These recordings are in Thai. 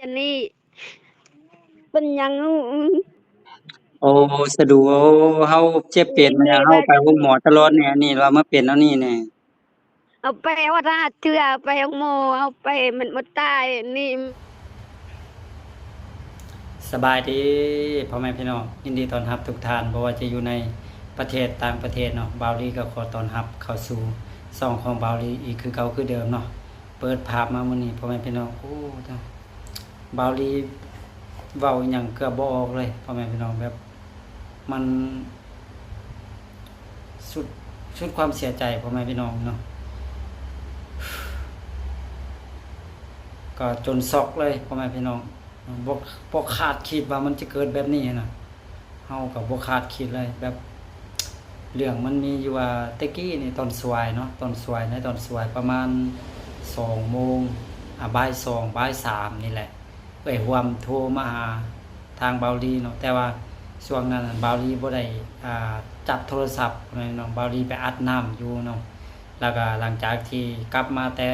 อันนี้เป็นหยังโอ้สะดวกเฮาเจ็บเป็นแม่มาเฮาว่าไปโรงหมอตลอดเนี่ยอันนี้ว่ามาเป็นแล้วนี่แน่เอาไปว่าถ้าเชื่อไปเอาโมเอาไปมันบ่ตายนี่สบายดีพ่อแม่พี่น้องยินดีต้อนรับทุกท่านบ่ว่าจะอยู่ในประเทศต่างประเทศเนาะบ่าวลีก็ขอต้อนรับเข้าสู่ช่องของบ่าวลีอีกคือเก่าคือเดิมเนาะเปิดภาพมามื้อนี้พ่อแม่พี่น้องโอ้จ้ะบ่าวลีเว้าหยังเกือบบ่ออกเลยพ่อแม่พี่น้องแบบมันสุดสุดความเสียใจพ่อแม่พี่น้องเนาะ ก็จนซอกเลยพ่อแม่พี่น้องบ่บ่คาดคิดว่ามันจะเกิดแบบนี้นะเฮาก็บ่คาดคิดเลยแบบเรื่องมันมีอยู่ว่าตะกี้นี่ตอนสวยเนาะตอนสวยในตอนสวยประมาณ2:00นบ่าย2บ่าย3นี่แหละร่วมโทรมาหาทางเบาลีเนาะแต่ว่าช่วงนั้นเบาลีบ่ได้จับโทรศัพท์เนาะเบาลีไปอาบน้ำอยู่เนาะแล้วก็หลังจากที่กลับมาแต่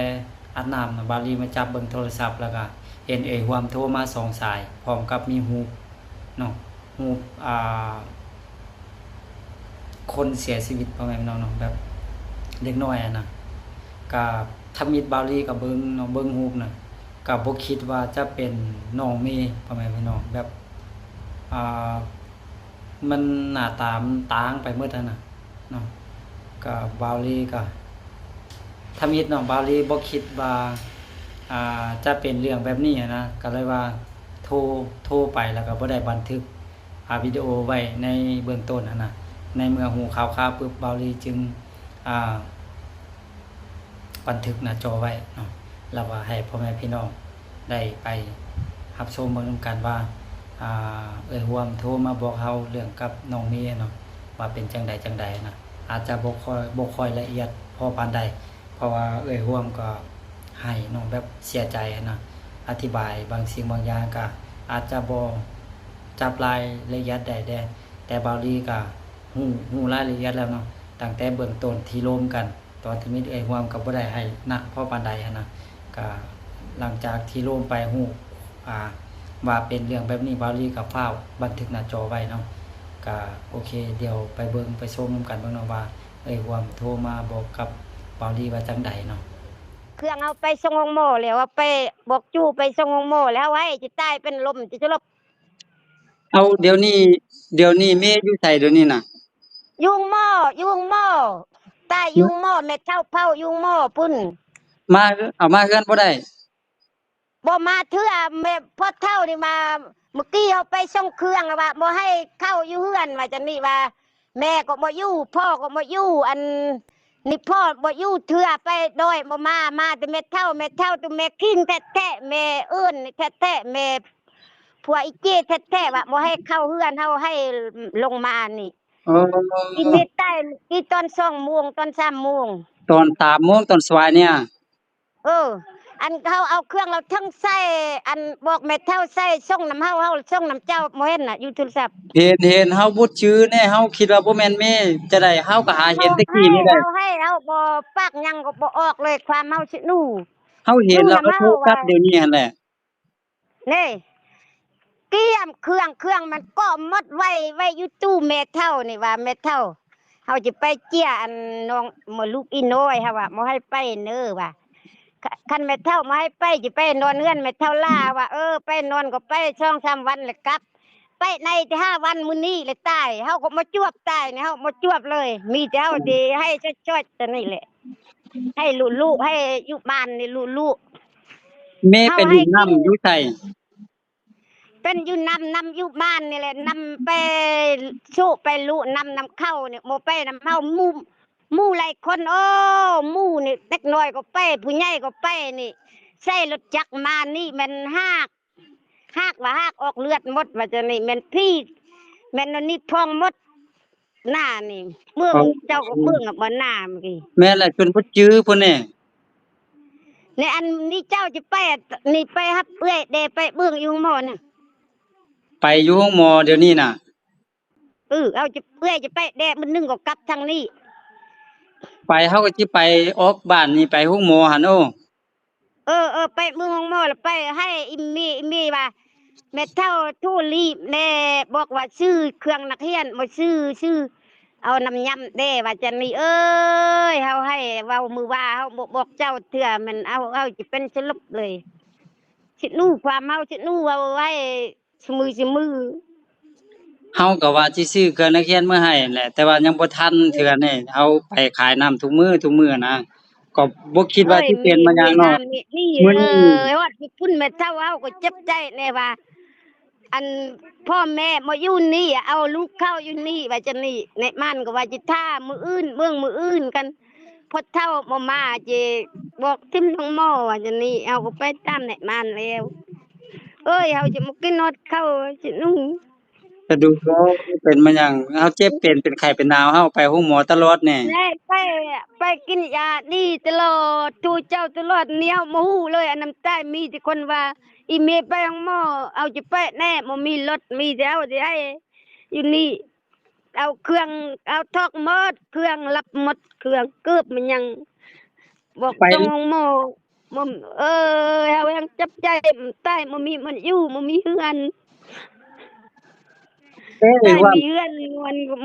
อาบน้ำเนาะเบาลีมาจับเบิ่งโทรศัพท์แล้วก็เห็นร่วมโทรมา2สายพร้อมกับมีรูปเนาะรูปคนเสียชีวิตพ่อแม่พี่น้องเนาะแบบเด็กน้อยนะก็ทำมิตรบาลีกับเบิ่งเนาะเบิ่งรูปน่ะก็บ่คิดว่าจะเป็นน้องเมย์พ่อแม่พี่น้องแบบอ่ามันหน้าตามันต่างไปหมดน่ะเนาะก็บาลีก็ทำมิตรเนาะบาลีบ่คิดว่าจะเป็นเรื่องแบบนี้นะก็เลยว่าโทรไปแล้วก็บ่ได้บันทึกวิดีโอไว้ในเบื้องต้นนะในเมื่อหูข่าวปึ๊บบาลีจึงบันทึกหน้าจอไว้เนาะแล้วว่าให้พ่อแม่พี่น้องได้ไปรับชมเบิ่งนำกันว่าร่วมโทรมาบอกเฮาเรื่องกับน้องเมย์เนาะว่าเป็นจังใดนะอาจจะบ่ค่อยละเอียดพอปานใดเพราะว่าร่วมก็ให้เนาะแบบเสียใจนะอธิบายบางสิ่งบางอย่างก็อาจจะบ่จับรายละเอียดได้แต่บาลีก็ฮู้รายละเอียดแล้วเนาะตั้งแต่เบื้องต้นที่ร่วมกันตอนที่มีร่วมก็บ่ได้ให้นักพอปานใดนะก็หลังจากที่ร่วมไปฮู้ว่าเป็นเรื่องแบบนี้บาลีก็ฟ้าวบันทึกหน้าจอไว้เนาะก็โอเคเดี๋ยวไปเบิ่งไปชมนำกันเบิ่งเนาะว่าร่วมโทรมาบอกกับบาลีว่าจังใดเนาะเครื่องเอาไปส่งโรงหมอแล้วว่าไปบอกจู่ไปส่งโรงหมอแล้วไว้จะตายเป็นลมจะลบเอาเดี๋ยวนี้เมย์อยู่ไสเดี๋ยวนี้น่ะยุงหม้อยุงหม้อตายยุงหม้อแม่เฒ่าเผายุงหม้อพุ่นมาเอามาเฮือนบ่ได้บ่มาเทื่อแม่พ่อเฒ่านี่มาเมื่อกี้เอาไปส่งเครื่องว่าบ่ให้เข้าอยู่เฮือนว่าจังนี้ว่าแม่ก็บ่อยู่พ่อก็บ่อยู่อันนี่พ่อบ่อยู่เทื่อไปดอยบ่มาแต่แม่เฒ่าตัวแม่คิงแท้ๆแม่เอิ้นแท้ๆแม่ผัวอีเจ้แท้ๆว่าบ่ให้เข้าเฮือนเฮาให้ลงมานี่อ๋อีอเม็ดใต้อีตอน2โมงตอน3โมงตอน3:00นตอนสายเนี่ยเอออันเขาเอาเครื่องเราทั้งใส่อันบอกแม่เฒ่าใส่ส่งน้ำเฮาส่งน้ำเจ้าบ่เห็นน่ะอยู่โทรศัพท์เห็นเฮาบ่ชื่อแน่เฮาคิดว่าบ่แม่นเมย์จะได้เฮาก็หาเห็นแต่กี้นี่ได้เฮาบ่ปากหยังก็บ่ออกเลยความเฮาสิหนูเฮาเห็นแล้วเฮาโทรกลับเดี๋ยวนี้หั่นแหละนี่เกี้ยมเครื่องมันก็หมดไว้อยู่ตู้แม่เฒ่านี่ว่าแม่เฒ่าเฮาจะไปเจี้ยอันน้องมลูกอีน้อยเฮาว่าบ่ให้ไปเด้อว่าคันแม่เฒ่าบ่ให้ไปสิไปนอนเฮือนแม่เฒ่าลาว่าไปนอนก็ไป2-3วันแล้วกลับไปในที่5วันมื้อนี้เลยตายเฮาก็มาจวบตายนี่เฮาบ่จวบเลยมีแต่เฮาสิให้จ้อยๆแต่นี่แหละให้ลูกๆให้อยู่บ้านนี่ลูกเมๆย์ไปเฮาให้เล่นน้ำอยู่ไสเป็นอยู่นำอยู่บ้านนี่แหละนำไปสู้ไปลุนำเข้าเนี่ยบ่ไปนำเฮาหมู่หลายคนโอ้หมู่นี่เด็กน้อยก็ไปผู้ใหญ่ก็ไปนี่ใช้รถจักรมานี่มันหากออกเลือดหมดว่าจะนี่แม่นพี่แม่นอันนี้พองหมดหน้านี่เมืองอ๋อเจ้าก็เมืองบ่หน้าเมื่อกี้แม่นแหละจนบ่จื้อพุ่นแน่ในอันนี้เจ้าจะไปนี่ไปรับเอื้อยเดไปเบิ่งอยู่หม้อน่ะไปอยู่ห้องหมอเดี๋ยวนี้น่ะเอาจะเอื้อยจะไปแดมื้อนึงก็กลับทางนี้ ไปเฮาก็สิไปออกบ้านนี่ไปห้องหมอหั่นโอ้ไปเมืองหม้อแล้วไปให้อิมมี่ ว่าแม่เฒ่าทูรีบแน่บอกว่าซื้อเครื่องนักเรียนบ่ซื้อเอาน้ำยำเด้ว่าจันนี่เอ้ยเฮาให้เว้ามือว่าเฮาบ่บอกเจ้าเทื่อมันเอาสิเป็นสลบเลยสิหนูความเฮาสิหนูเอาไว้ซุมือเฮาก็ว่าสิซื้อเครื่องนักเรียนมาให้นั่นแหละแต่ว่ายังบ่ทันเทื่อนี้เอาไปขายน้ำทุกมื้อนะก็บ่คิดว่าเอ้ยสิเป็นมาหยังมีเนาะน้ำนี่มื้อนี้ฮอดพุ่นแม่เฒ่าเฮาก็เจ็บใจแน่ว่า อันพ่อแม่มาอยู่นี่เอาลูกเข้าอยู่นี่ว่าจะนี่ในมันก็ว่าจะท่ามืออื่นเมืองมืออื่นกันพอเท่ามาเจบอกทิมทั้งหม้อว่าจะนี่เอาก็ไปตามในมันแล้วเอ้ยเอาจะมากินนอดเข้าจะนุ่งกระดูกเราเป็นมาหยังเฮาเจ็บเป็นไข้เป็นหนาวเฮาไปโรงหมอตลอดแน่แน่ไปกินยาดีตลอดทูเจ้าตลอดเหนียวมาหูเลยอันน้ำใต้มีแต่คนว่าอีเมไปทั้งหม้อเอาจะไปแน่บ่มีรถมีแต่เอาสิให้อยู่นี่ เอาเครื่องเอาทอกหมดเครื่องรับหมดเครื่องเกือบมันยังบอกไปต้องโมมันเอายังจับใจใต้มันมีมันอยู่มันมีเฮือนเอ้ใต้ยว่ามีเฮือน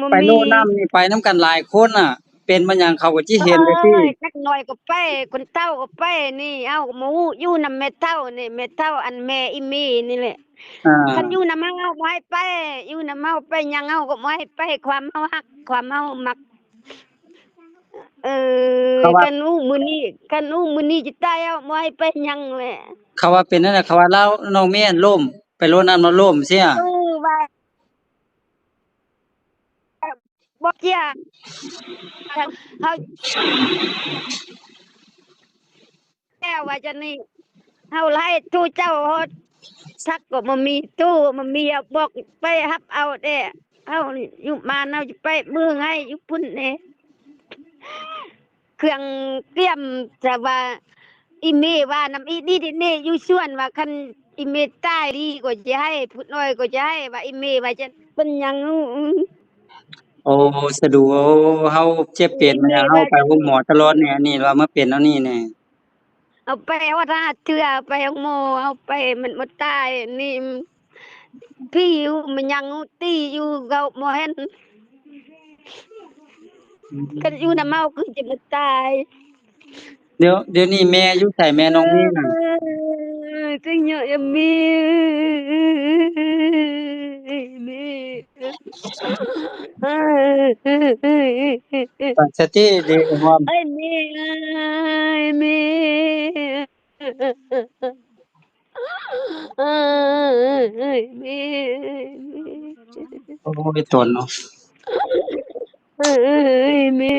มันไปโลมีน้ำนี่ไปนำกันหลายคนน่ะเป็นมาหยังเขาก็สิเอ้เห็นเลยติยจักหน่อยก็ไปคนเฒ่าก็ไปนี่เอาหมูอยู่นำแม่เฒ่านี่แม่เฒ่าอันแม่อีมีนี่แหละอาคันอยู่นำเฮาบ่ให้ไปอยู่นำเฮาไปหยังเฮาก็บ่ให้ไปความเฮาฮักความเฮามัก เออเขาว่ากันอู้มื้อนี้จะตายเอาบ่ให้ไปหยังแหละเขาว่าเป็นนั่นน่ะเขาว่าเลาน้องเมียนล้มไปโลน้ำแล้วล้มเสียเออว่าบ่เชื่อเฮาแก้วว่าจะนี่เฮาไล่ทูเจ้าฮอดทักก็บ่มีตู้บ่มีเอาบอกไปรับเอาเด้เฮานี่อยู่มานเฮาจะไปเมืองให้อยู่พุ่นแหน่เครื่องเตรียมจะว่าอีเมว่านำอีนี่อยู่ส่วนว่าคันอีเมตายดีก็จะให้ผู้น้อยก็จะให้ว่าอีเมว่าจะเป็นหยังโอ้สะดวกเฮาเจ็บเป็นอีเมมาหยังเฮาว่าจะไปโรงหมอตลอดแน่อันนี้ว่ามาเป็นแนวนี้แน่เอาไปว่าถ้าเชื่อไปเอาโมเอาไปมันบ่ตายนี่พี่อยู่มันยังตีอยู่เกาบ่เห็นอืกันอยู่นำเมามคือจะบ่ตาย เดี๋ยวนี้แม่อยู่ไสแม่น้องเมย์น่ะ Señor, mi. ตั้งสติเด้อฮอด Ay, mi, ay, mi. Ay, mi. โอ้ยตนเนาะ Ay, mi.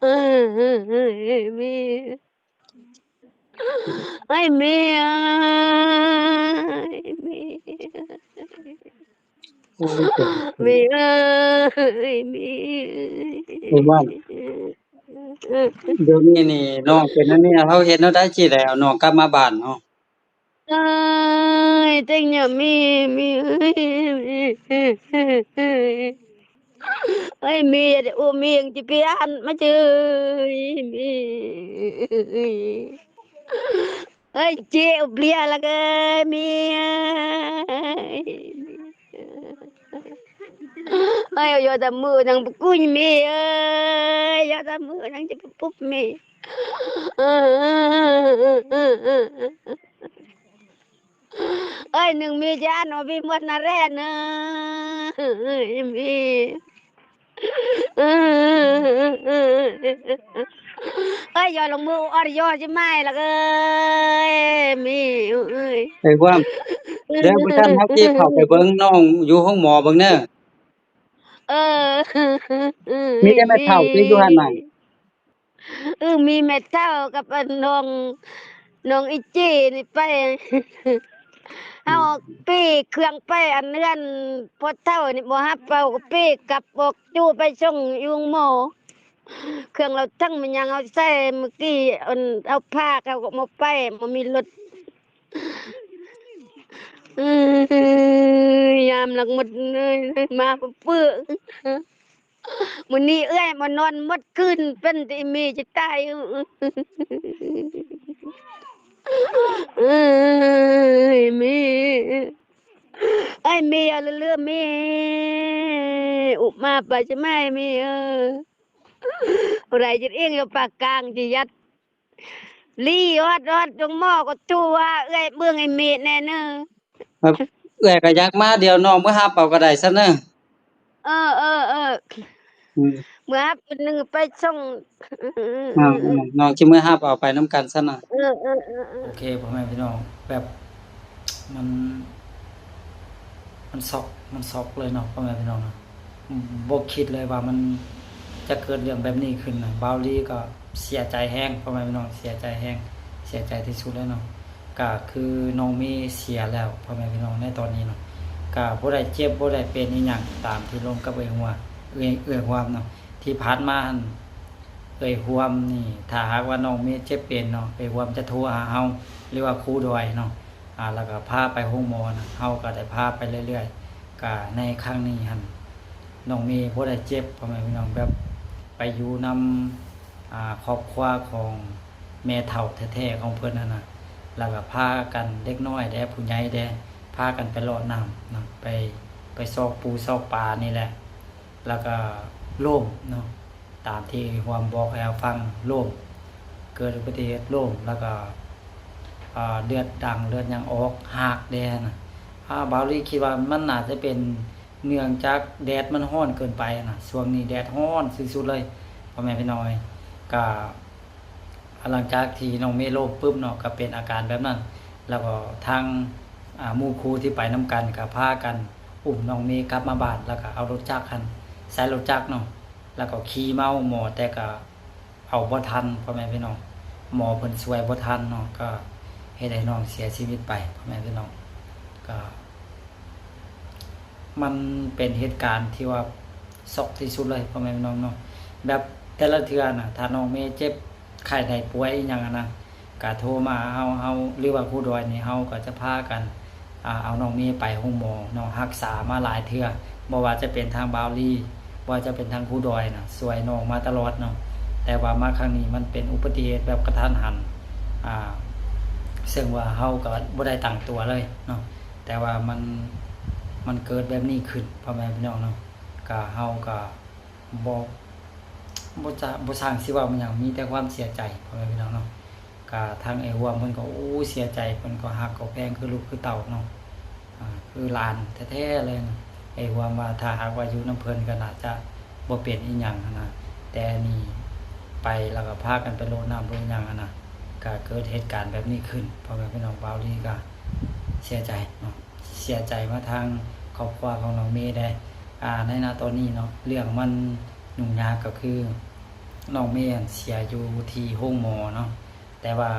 Ay, mi. Ay, mi, ay, mi. โอ้ยตน Mi, ay, mi. ผมว่าเดี๋ยวนี้นี่น้องเป็นอันนี้เราเฮ็ดแนวใดสิได้เอาน้องกลับมาบ้านเนาะ Ay, tengo mi. Ay, mi, umiyak di pian, macuy, mi. Ay, chị, blia là cái mi. Ay, yo ta mưa nang bukuny mi. Ay, yo ta mưa nang pup mi. Ơi đừng mi cha nó bị mất nó rèn mi ơi giờ lòng mưa ở giờ chứ mai là ơi mi ơi แต่ว่าเดี๋ยวมื้อซั้นเฮาสิเข้าไปเบิ่งน้องอยู่โรงหมอเบิ่งเด้อ ờ มีแต่แม่เฒ่าที่อยู่หั่นน่ะ mi mệt sao gặp nong nong ít chi đi phải เฮาปี้เครื่องไปอันเรือนพอเท่านี่บ่ฮับเป้าก็ปี้กลับบอกจู้ไปส่งอยู่หม้อเครื่องเราทั้งมันยังเอาใส่เมื่อกี้อันเอาผ้าเขาก็มาไปบ่มีรถยามหลังหมดมาเปื้อมื้อนี้เอ้ยมานอนหมดคืนเป็นที่มีจะตาย มีเรื่อมีอุบมาไปจะไม่มีอะไรจะเอียงอยู่ปากกลางจะยัดลีอดตรงหม้อก็ตัวเอ้ยเบื้องไอ้เมดแน่เนอ ครับเอื้อยก็อยากมาเดี๋ยวน้องมื้อหาเป่าก็ได้ซะเด้อเอออืมเมื่อวันหนึ่งไปส่งอาๆน้องสิมื้อหาเอาไปนำกันซะน่ะโอเออเคพ่อแม่พี่น้องแบบมันมันช็อกเลยเนาะพ่อแม่พี่น้องเนาะบ่คิดเลยว่ามันจะเกิดเรื่องแบบนี้ขึ้นน่ะบ่าวลีก็เสียใจแฮงพ่อแม่พี่น้องเสียใจแฮงเสียใจที่สุดเลยเนาะก็คือน้องเมย์เสียแล้วพ่อแม่พี่น้องในตอนนี้เนาะก็บ่ได้เจ็บบ่ได้เป็นอีหยังตามที่ลงกับเอื้อยหัวหวมเนาะที่ผ่านมาหั่นเอื้อยหวมนี่ถ้าหากว่าน้องเมย์เจ็บเป็นเนาะเอื้อยหวมจะโทรหาเฮาหรือว่าครูดอยเนาะแล้วก็พาไปโรงหมอนะเฮาก็ได้พาไปเรื่อยๆก็ในครั้งนี้หั่นน้องเมย์บ่ได้เจ็บพ่อแม่พี่น้องแบบไปอยู่นำครอบครัวของแม่เฒ่าแท้ๆของเพิ่นนั่นน่ะแล้วก็พากันเด็กน้อยแด่ผู้ใหญ่แด่พากันไปรดน้ำเนาะไปซอกปูซอกปลานี่แหละแล้วก็ล้มเนาะตามที่ฮวมบอกให้เราฟังล้มเกิดอุบัติเหตุล้มแล้วก็เลือดดังเลือดหยังออกหากแดน่ะบาวลีคิดว่ามันน่าจะเป็นเนื่องจากแดดมันร้อนเกินไปน่ะช่วงนี้แดดร้อนสุดๆเลยพ่อแม่พี่น้อยก็หลังจากที่น้องเมโลปุ๊บเนาะก็เป็นอาการแบบนั้นแล้วก็ทางหมู่ครูที่ไปนํกันก็พากันอุ้มน้องเมกลับมาบ้านแล้วก็เอารถจักรคั่นใช้รถจักรเนาะแล้วก็ขี่เมาหมอแต่ก็เอาบ่ทันพ่อแม่พี่น้องหมอเพิ่นช่วยบ่ทันเนาะก็เฮ็ดให้น้องเสียชีวิตไปพ่อแม่พี่น้องก็มันเป็นเหตุการณ์ที่ว่าช็อกที่สุดเลยพ่อแม่พี่น้องเนาะแบบแต่ละเทื่อน่ะถ้าน้องเมเจ็บไข้ได้ป่วยอีหยังนะก็โทรมาเฮาหรือว่าครูดอยนี่เฮาก็จะพากันเอาน้องเมไปโรงหมอเนาะรักษามาหลายเทื่อบ่ว่าจะเป็นทางบาวลีบ่ว่าจะเป็นทางครูดอยน่ะช่วยน้องมาตลอดเนาะแต่ว่ามาครั้งนี้มันเป็นอุบัติเหตุแบบกระทันหันซึ่งว่าเฮาก็บ่ได้ตั้งตัวเลยเนาะแต่ว่ามันเกิดแบบนี้ขึ้นพ่อแม่พี่น้องเนาะก็เฮาก็บ่สร้างสิเว้ามันหยังมีแต่ความเสียใจพ่อแม่พี่น้องเนาะก็ทางไอ้หัวเพิ่นก็โอ้เสียใจเพิ่นก็ฮักก็แพงคือลูกคือเต้าเนาะคือหลานแท้ๆเลยนะไอ้หัวว่าถ้าหากว่าอยู่นำเพิ่นก็น่าจะบ่เป็นอีหยังนะแต่นี่ไปแล้วก็พากันไปโรดน้ำโรดหยังนะก็เกิดเหตุการณ์แบบนี้ขึ้นพ่อแม่พี่น้องบาวลีก็เสียใจเนาะเสียใจมาทางครอบครัวของน้องเมย์ได้ในตอนนี้เนาะเรื่องมันยุ่งยากก็คือน้องเมย์เสียอยู่ที่โรงหมอเนาะแต่ว่า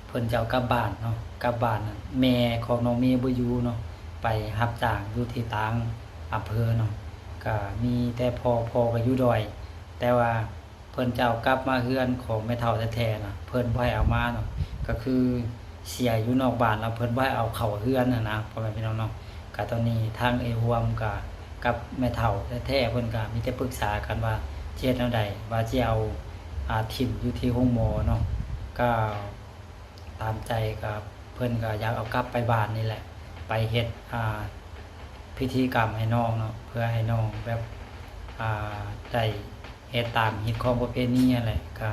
เพิ่นจะเอากลับบ้านเนาะกลับบ้านแม่ของน้องเมย์บ่อยู่เนาะไปรับจ้างอยู่ที่ต่างอำเภอเนาะก็มีแต่พ่อก็อยู่ดอยแต่ว่าเพิ่นจะเอากลับมาเฮือนของแม่เฒ่าแท้ๆน่ะเพิ่นบ่ให้เอามาเนาะก็คือเสียอยู่นอกบ้านแล้วเพิ่นบ่ให้เอาเข้าเฮือนน่ะนะพ่อแม่พี่น้องเนาะก็ตอนนี้ทางไอ้รวมก็กับแม่เฒ่าแท้ๆเพิ่นก็มีแต่ปรึกษากันว่าสิเฮ็ดแนวใดว่าสิเอาถิ่มอยู่ที่โรงหมอเนาะก็ตามใจกับเพิ่นก็อยากเอากลับไปบ้านนี่แหละไปเฮ็ดพิธีกรรมให้น้องเนาะเพื่อให้น้องแบบได้เฮ็ดตามฮิตของประเพณีนั่นแหละก็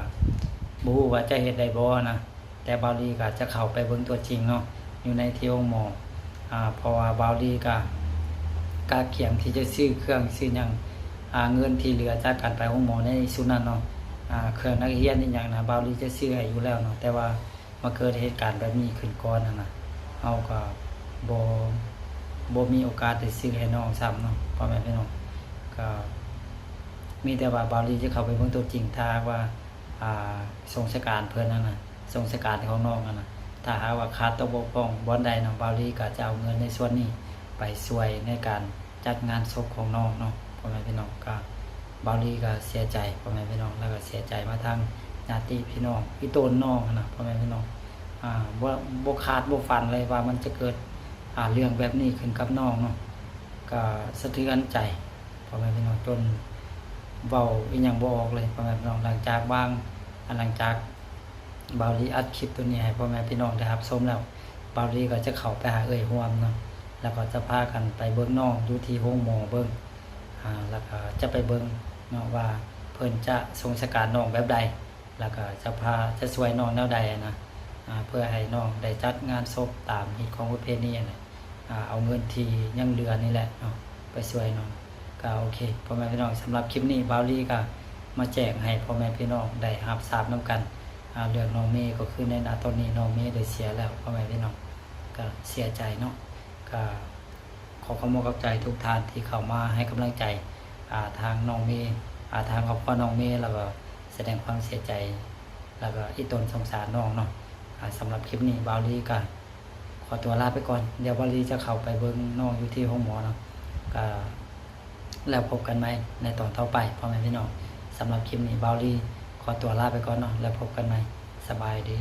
บ่ฮู้ว่าจะเฮ็ดได้บ่นะแต่บาวลีก็จะเข้าไปเบิ่งตัวจริงเนาะอยู่ในที่โรงหมอเพราะว่าบาวลีก็เขียมที่จะซื้อเครื่องซื้อหยังเงินที่เหลือจากการไปโรงหมอในสุนั้นเนาะเครื่องนักเรียนอีหยังนะบาวลีจะซื้อให้อยู่แล้วเนาะแต่ว่ามาเกิดเหตุการณ์แบบนี้ขึ้นก่อนน่ะเฮาก็บ่มีโอกาสได้ซื้อให้น้องซ้ำเนาะพ่อแม่พี่น้องก็มีแต่ว่าบาวลีจะเข้าไปเบิ่งตัวจริงถ้าว่าทรงราชการเพิ่นนั่นน่ะทรงราชการของน้องนั่นน่ะถ้าหากว่าขาดตกบกพร่องบ่ใดเนาะบาวลีก็จะเอาเงินในส่วนนี้ไปช่วยในการจัดงานศพของน้องเนาะพ่อแม่พี่น้องก็บาวลีก็เสียใจพ่อแม่พี่น้องแล้วก็เสียใจมาทางญาติพี่น้องพี่ต้นน้องนะพ่อแม่พี่น้องบ่คาดบ่ฝันเลยว่ามันจะเกิดเรื่องแบบนี้ขึ้นกับน้องเนาะก็สะเทือนใจพ่อแม่พี่น้องจนเว้าอีหยังบ่ออกเลยพ่อแม่พี่น้องหลังจากบาวลีอัดคลิปตัวนี้ให้พ่อแม่พี่น้องได้รับชมแล้วบาวลีก็จะเข้าไปหาเอ่ยร่วมเนาะ แล้วก็จะพากันไปเบิ่งน้องอยู่ที่โรงหมอเบิ่งแล้วก็จะไปเบิ่งเนาะว่าเพิ่นจะทรงสการน้องแบบใดแล้วก็จะช่วยน้องแนวใดนะเพื่อให้น้องได้จัดงานศพตามฮิตของประเพณีนะเอาเงินที่ยังเหลือนี่แหละเนาะไปช่วยน้องก็โอเคพ่อแม่พี่น้องสำหรับคลิปนี้บาวลี่ก็มาแจ้งให้พ่อแม่พี่น้องได้รับทราบนํกันเรื่องน้องเมย์ก็คือในณตอนนี้น้องเมย์ได้เสียแล้วพ่อแม่พี่น้องก็เสียใจเนาะก็ขอขอบคุณกับใจทุกท่านที่เข้ามาให้กำลังใจทางน้องเมย์ทางครอบครัวน้องเมย์แล้วก็แสดงความเสียใจแล้วก็อีตนสงสารน้องเนาะสำหรับคลิปนี้บาวลี่ก็ขอตัวลาไปก่อนเดี๋ยวบาวลี่จะเข้าไปเบิ่งน้องอยู่ที่ห้องหมอเนาะก็แล้วพบกันใหม่ในตอนต่อไปพ่อแม่พี่น้องสำหรับคลิปนี้บาวลี่ขอตัวลาไปก่อนเนาะแล้วพบกันใหม่สบายดี